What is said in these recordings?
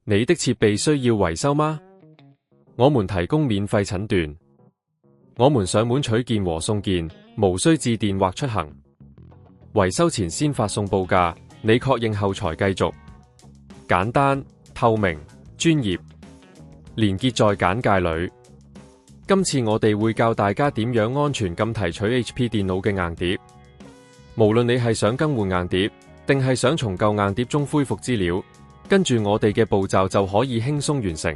你的設備需要維修嗎？我們提供免費診斷，我們上門取件和送件，無需致電或出行。維修前先發送報價，你確認後才繼續。簡單、透明、專業，連結在簡介裏。今次我哋會教大家點樣安全咁提取 HP 電腦嘅硬碟。無論你係想更換硬碟，定係想從舊硬碟中恢復資料，跟住我哋嘅步驟就可以輕鬆完成。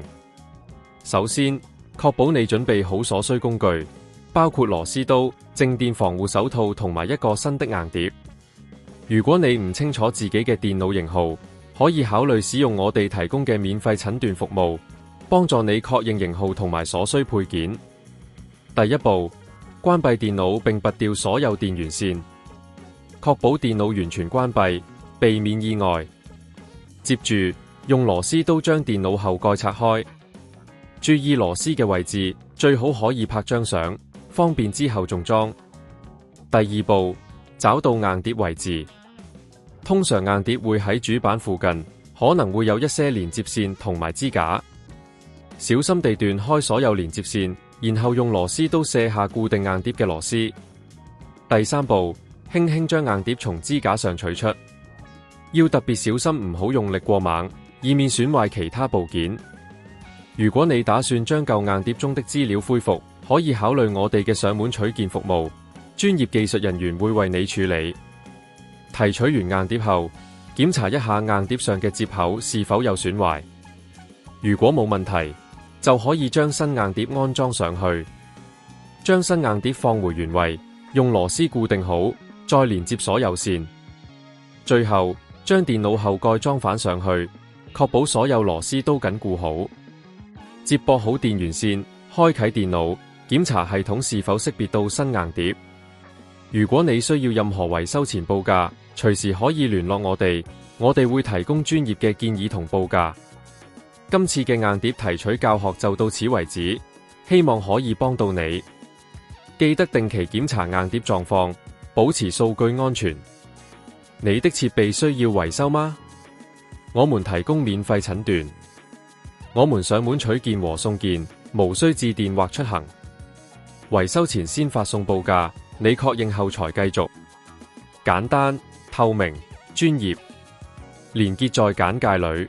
首先，確保你準備好所需工具，包括螺絲刀、靜電防護手套同埋一個新的硬碟。如果你唔清楚自己嘅電腦型號，可以考慮使用我哋提供嘅免費診斷服務，幫助你確認型號同埋所需配件。第一步，關閉電腦並拔掉所有電源線，確保電腦完全關閉，避免意外。接住，用螺絲刀將電腦後蓋拆開，注意螺絲嘅位置，最好可以拍張相，方便之後重裝。第二步，找到硬碟位置。通常硬碟會喺主板附近，可能會有一些連接線同埋支架。小心地斷開所有連接線，然後用螺絲刀卸下固定硬碟嘅螺絲。第三步，輕輕將硬碟從支架上取出，要特別小心，唔好用力過猛，以免損壞其他部件。如果你打算將舊硬碟中的資料恢復，可以考慮我哋嘅上門取件服務，專業技術人員會為你處理。提取完硬碟後，檢查一下硬碟上嘅接口是否有損壞。如果冇問題，就可以將新硬碟安裝上去。將新硬碟放回原位，用螺絲固定好，再連接所有線。最後，將電腦後蓋裝反上去，確保所有螺絲都緊固好。接駁好電源線，開啟電腦，檢查系統是否識別到新硬碟。如果你需要任何維修前報價，隨時可以聯絡我哋會提供專業嘅建議同報價。今次嘅硬碟提取教學就到此為止，希望可以幫到你。記得定期檢查硬碟狀況，保持數據安全。你的設備需要維修嗎？我們提供免費診斷，我們上門取件和送件，無需致電或出行。維修前先發送報價，你確認後才繼續。簡單、透明、專業，連結在簡介裏。